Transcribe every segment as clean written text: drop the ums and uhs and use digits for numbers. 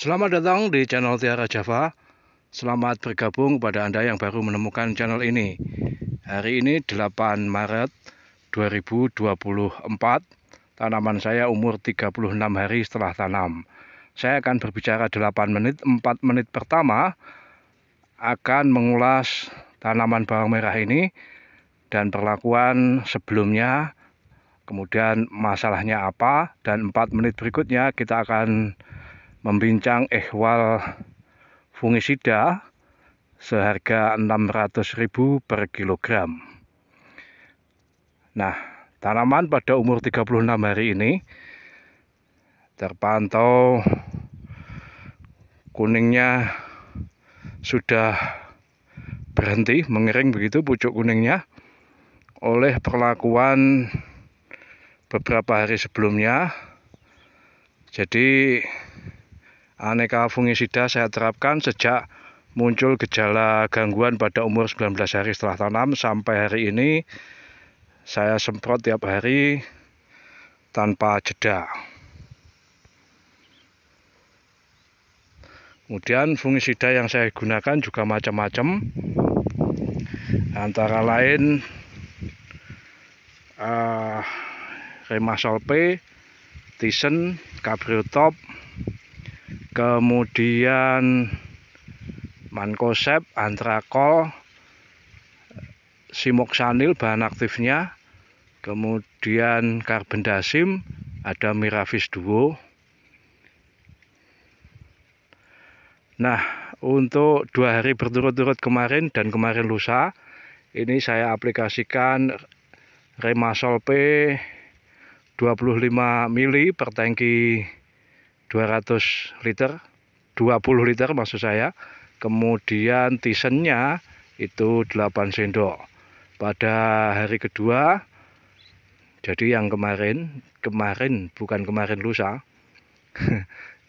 Selamat datang di channel Tiara Java. Selamat bergabung kepada Anda yang baru menemukan channel ini. Hari ini 8 Maret 2024. Tanaman saya umur 36 hari setelah tanam. Saya akan berbicara 8 menit. 4 menit pertama akan mengulas tanaman bawang merah ini dan perlakuan sebelumnya, kemudian masalahnya apa, dan 4 menit berikutnya kita akan membincang ehwal fungisida seharga 600.000 per kilogram. Nah, tanaman pada umur 36 hari ini terpantau kuningnya sudah berhenti mengering begitu pucuk kuningnya oleh perlakuan beberapa hari sebelumnya. Jadi aneka fungisida saya terapkan sejak muncul gejala gangguan pada umur 19 hari setelah tanam sampai hari ini. Saya semprot tiap hari tanpa jeda. Kemudian fungisida yang saya gunakan juga macam-macam, antara lain Remasol P, Thyssen, Cabriotop, kemudian Mancozeb, Antrakol, Simoxanil bahan aktifnya, kemudian Carbendazim, ada Miravis Duo. Nah, untuk 2 hari berturut-turut kemarin dan kemarin lusa, ini saya aplikasikan Remasol P 25 mili per tangki 200 liter, 20 liter maksud saya. Kemudian Thyssen-nya itu 8 sendok. Pada hari kedua, jadi yang kemarin bukan kemarin lusa,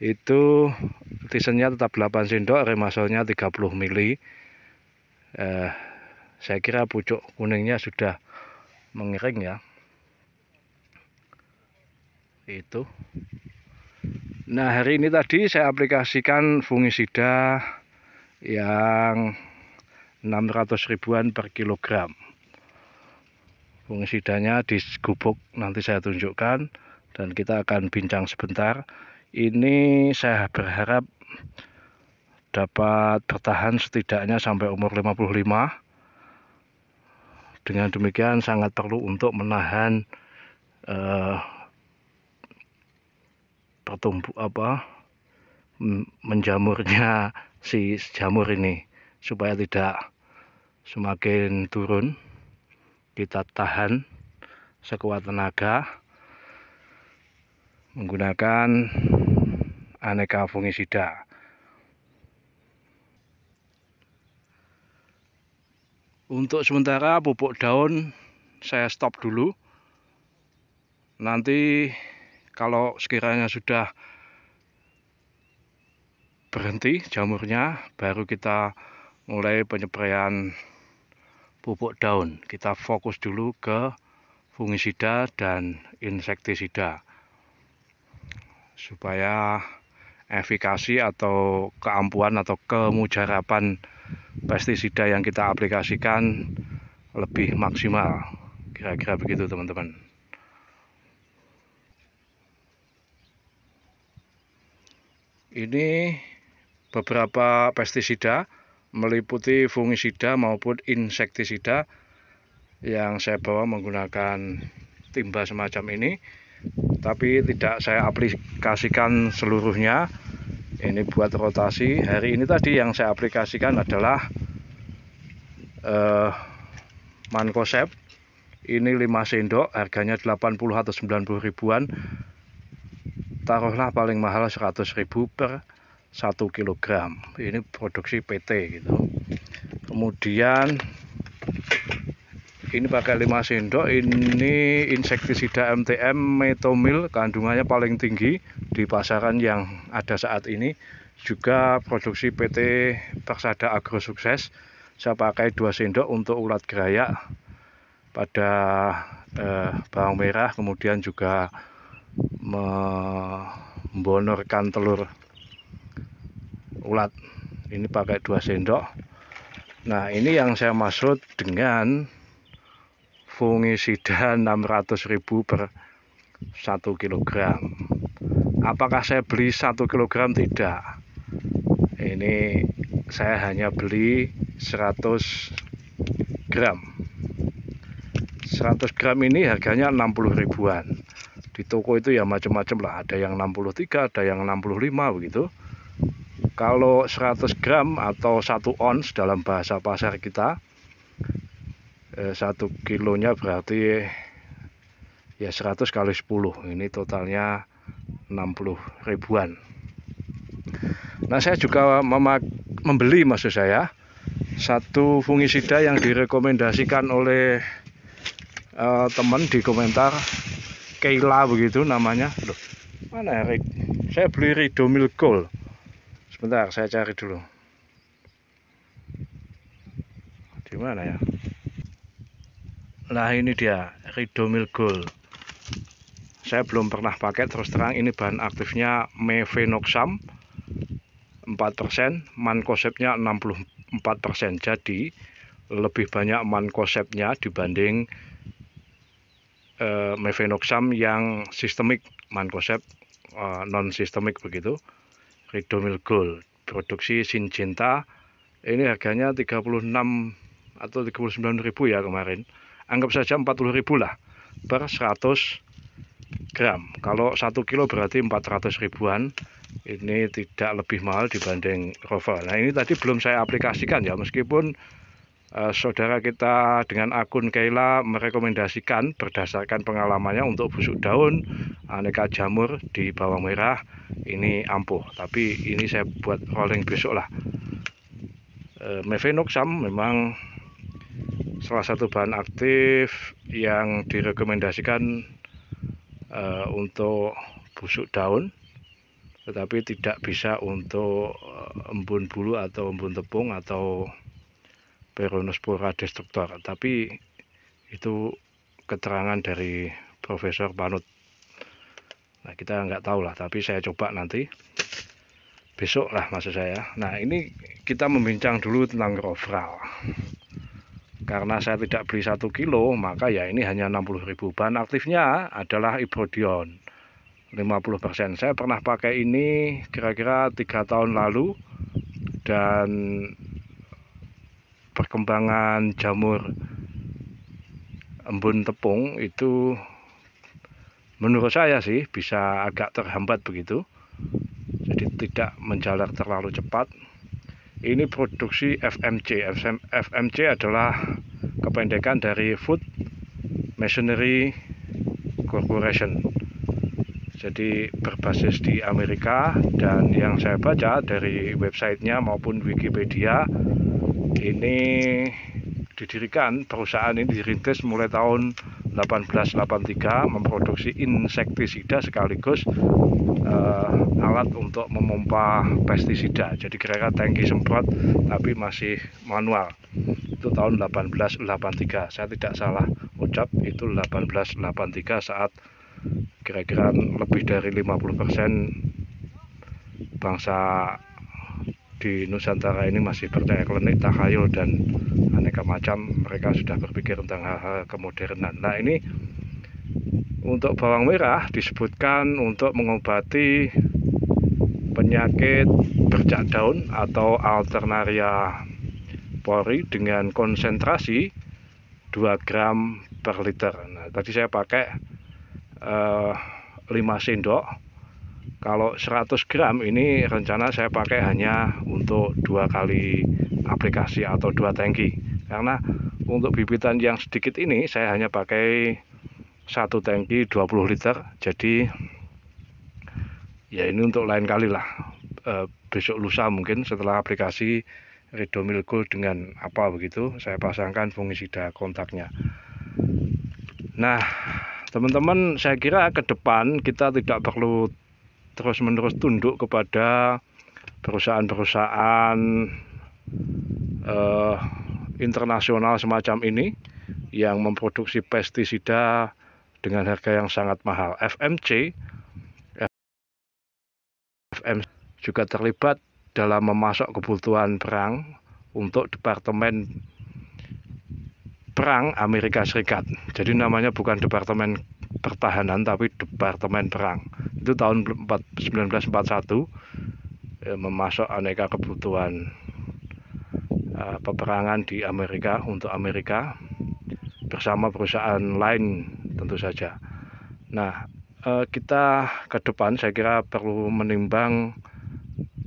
itu Thyssen-nya tetap 8 sendok, Remasolnya 30 mili. Saya kira pucuk kuningnya sudah mengering ya. Itu. Nah, hari ini tadi saya aplikasikan fungisida yang 600 ribuan per kilogram. Fungisidanya di gubuk nanti saya tunjukkan dan kita akan bincang sebentar. Ini saya berharap dapat bertahan setidaknya sampai umur 55. Dengan demikian sangat perlu untuk menahan menjamurnya si jamur ini supaya tidak semakin turun. Kita tahan sekuat tenaga menggunakan aneka fungisida. Untuk sementara pupuk daun saya stop dulu. Nanti kalau sekiranya sudah berhenti jamurnya, baru kita mulai penyepraian pupuk daun. Kita fokus dulu ke fungisida dan insektisida supaya efikasi atau keampuhan atau kemujaraban pestisida yang kita aplikasikan lebih maksimal. Kira-kira begitu teman-teman. Ini beberapa pestisida meliputi fungisida maupun insektisida yang saya bawa menggunakan timba semacam ini, tapi tidak saya aplikasikan seluruhnya. Ini buat rotasi. Hari ini tadi yang saya aplikasikan adalah Mancozeb. Ini 5 sendok, harganya 80 atau 90 ribuan. Taruhlah paling mahal 100.000 per 1 kilogram. Ini produksi PT gitu. Kemudian ini pakai 5 sendok. Ini insektisida MTM Metomil, kandungannya paling tinggi di pasaran yang ada saat ini. Juga produksi PT Persada Agro Sukses. Saya pakai 2 sendok untuk ulat gerayak pada bawang merah, kemudian juga membonorkan telur ulat. Ini pakai 2 sendok. Nah, ini yang saya maksud dengan fungisida 600.000 per 1 kg. Apakah saya beli 1 kg? Tidak. Ini saya hanya beli 100 gram. 100 gram ini harganya 60 ribuan. Di toko itu ya macam-macam lah, ada yang 63, ada yang 65 begitu. Kalau 100 gram atau 1 ons dalam bahasa pasar kita, 1 kilonya berarti ya 100 kali 10, ini totalnya 60 ribuan. Nah, saya juga membeli, maksud saya, satu fungisida yang direkomendasikan oleh teman di komentar, Keila begitu namanya. Loh, mana ya? Saya beli Ridomil Gold. Sebentar, saya cari dulu. Di mana ya? Nah, ini dia Ridomil Gold. Saya belum pernah pakai, terus terang. Ini bahan aktifnya mefenoxam 4%, mankosepnya 64%. Jadi lebih banyak mankosepnya dibanding mefenoxam yang sistemik, mankosep non sistemik begitu. Ridomil Gold produksi Syngenta. Ini harganya 36 atau 39 ribu ya kemarin. Anggap saja 40 ribu lah per 100 gram. Kalau 1 kilo berarti 400 ribuan. Ini tidak lebih mahal dibanding Rover. Nah, ini tadi belum saya aplikasikan ya, meskipun saudara kita dengan akun Keila merekomendasikan berdasarkan pengalamannya untuk busuk daun, aneka jamur di bawang merah ini ampuh. Tapi ini saya buat rolling besok lah. Mefenoxam memang salah satu bahan aktif yang direkomendasikan untuk busuk daun, tetapi tidak bisa untuk embun bulu atau embun tepung atau Peronospora destructor. Tapi itu keterangan dari Profesor Panut. Nah, kita nggak tahu lah, tapi saya coba nanti besok lah, maksud saya. Nah, ini kita membincang dulu tentang Grovral. Karena saya tidak beli 1 kilo, maka ya ini hanya 60 ribu. Bahan aktifnya adalah Iprodion 50%. Saya pernah pakai ini kira-kira 3 tahun lalu, dan perkembangan jamur embun tepung itu menurut saya sih bisa agak terhambat begitu, jadi tidak menjalar terlalu cepat. Ini produksi FMC. FMC adalah kependekan dari Food Machinery Corporation, jadi berbasis di Amerika. Dan yang saya baca dari websitenya maupun Wikipedia, ini didirikan, perusahaan ini dirintis mulai tahun 1883, memproduksi insektisida sekaligus alat untuk memompa pestisida. Jadi kira-kira tangki semprot tapi masih manual. Itu tahun 1883. Saya tidak salah ucap, itu 1883, saat kira-kira lebih dari 50% bangsa di Nusantara ini masih percaya klinik, takhayul, dan aneka macam. Mereka sudah berpikir tentang hal-hal kemodernan. Nah, ini untuk bawang merah disebutkan untuk mengobati penyakit bercak daun atau Alternaria pori dengan konsentrasi 2 gram per liter. Nah, tadi saya pakai 5 sendok. Kalau 100 gram ini rencana saya pakai hanya untuk 2 kali aplikasi atau 2 tangki. Karena untuk bibitan yang sedikit ini saya hanya pakai 1 tangki 20 liter. Jadi ya ini untuk lain kali lah. Besok lusa mungkin setelah aplikasi Ridomil Gold dengan apa begitu, saya pasangkan fungisida kontaknya. Nah, teman-teman, saya kira ke depan kita tidak perlu terus-menerus tunduk kepada perusahaan-perusahaan internasional semacam ini yang memproduksi pestisida dengan harga yang sangat mahal. FM juga terlibat dalam memasok kebutuhan perang untuk Departemen Perang Amerika Serikat. Jadi namanya bukan Departemen Pertahanan tapi Departemen Perang. Itu tahun 1941 memasok aneka kebutuhan peperangan di Amerika untuk Amerika bersama perusahaan lain tentu saja. Nah, kita ke depan saya kira perlu menimbang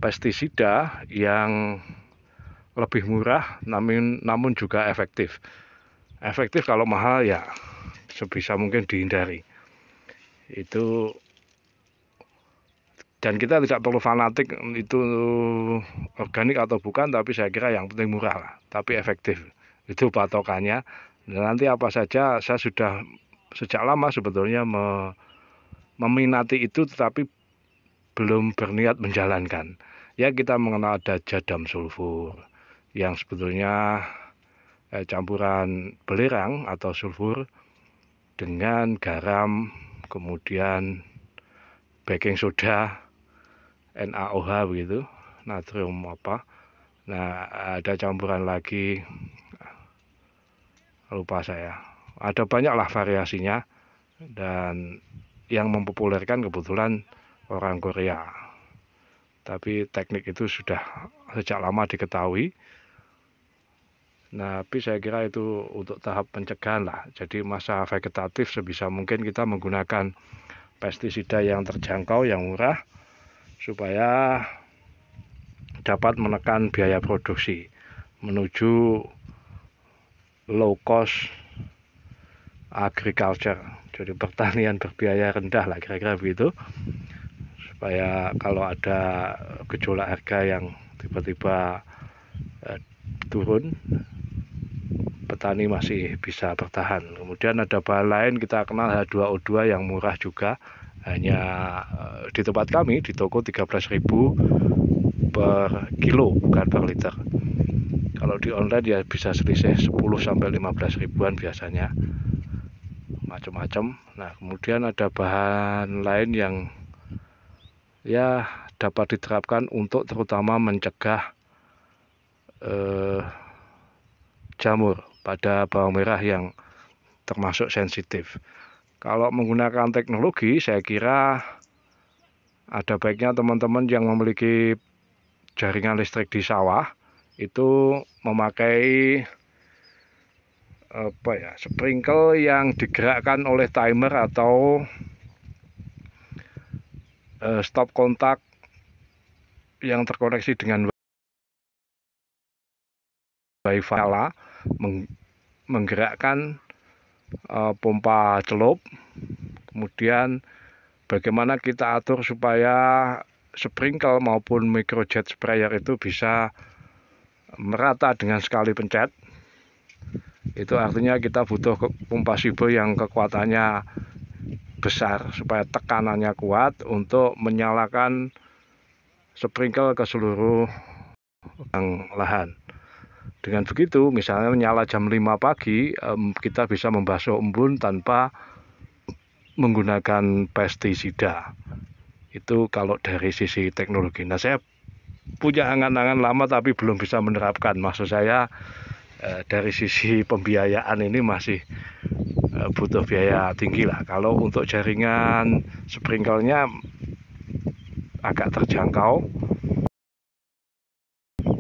pestisida yang lebih murah namun juga efektif. Efektif kalau mahal ya sebisa mungkin dihindari. Itu, dan kita tidak perlu fanatik itu organik atau bukan, tapi saya kira yang penting murah lah, tapi efektif. Itu patokannya. Dan nanti apa saja, saya sudah sejak lama sebetulnya meminati itu, tetapi belum berniat menjalankan. Ya, kita mengenal ada jadam sulfur yang sebetulnya campuran belerang atau sulfur dengan garam, kemudian baking soda, NaOH begitu, natrium apa. Nah, ada campuran lagi, lupa saya. Ada banyaklah variasinya, dan yang mempopulerkan kebetulan orang Korea. Tapi teknik itu sudah sejak lama diketahui. Nah, tapi saya kira itu untuk tahap pencegahan lah. Jadi masa vegetatif sebisa mungkin kita menggunakan pestisida yang terjangkau, yang murah, supaya dapat menekan biaya produksi menuju low cost agriculture, jadi pertanian berbiaya rendah lah, kira-kira begitu, supaya kalau ada gejolak harga yang tiba-tiba turun, petani masih bisa bertahan. Kemudian ada bahan lain kita kenal H2O2 yang murah juga, hanya di tempat kami di toko 13.000 per kilo, bukan per liter. Kalau di online ya bisa selisih 10 sampai 15 ribuan biasanya, macam-macam. Nah, kemudian ada bahan lain yang ya dapat diterapkan untuk terutama mencegah jamur pada bawang merah yang termasuk sensitif. Kalau menggunakan teknologi, saya kira ada baiknya teman-teman yang memiliki jaringan listrik di sawah itu memakai sprinkle yang digerakkan oleh timer atau stop kontak yang terkoneksi dengan WiFi, menggerakkan pompa celup. Kemudian bagaimana kita atur supaya sprinkle maupun microjet sprayer itu bisa merata dengan sekali pencet. Itu artinya kita butuh pompa Sibo yang kekuatannya besar supaya tekanannya kuat untuk menyalakan sprinkle ke seluruh lahan. Dengan begitu, misalnya menyala jam 5 pagi, kita bisa membasuh embun tanpa menggunakan pestisida. Itu kalau dari sisi teknologi. Nah, saya punya angan-angan lama tapi belum bisa menerapkan. Maksud saya dari sisi pembiayaan ini masih butuh biaya tinggi lah. Kalau untuk jaringan sprinkle-nya agak terjangkau.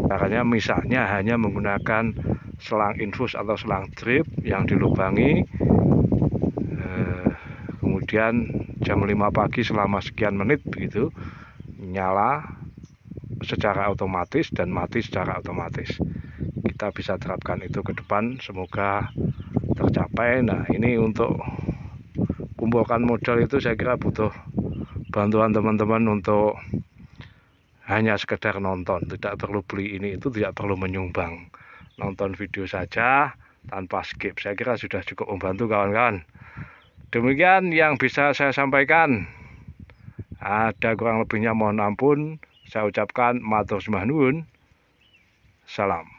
Caranya misalnya hanya menggunakan selang infus atau selang drip yang dilubangi, kemudian jam 5 pagi selama sekian menit begitu, nyala secara otomatis dan mati secara otomatis. Kita bisa terapkan itu ke depan, semoga tercapai. Nah, ini untuk kumpulkan modal itu saya kira butuh bantuan teman-teman untuk hanya sekedar nonton, tidak perlu beli ini itu, tidak perlu menyumbang, nonton video saja tanpa skip. Saya kira sudah cukup membantu kawan-kawan. Demikian yang bisa saya sampaikan. Ada kurang lebihnya mohon ampun. Saya ucapkan matur sembah nuwun. Salam.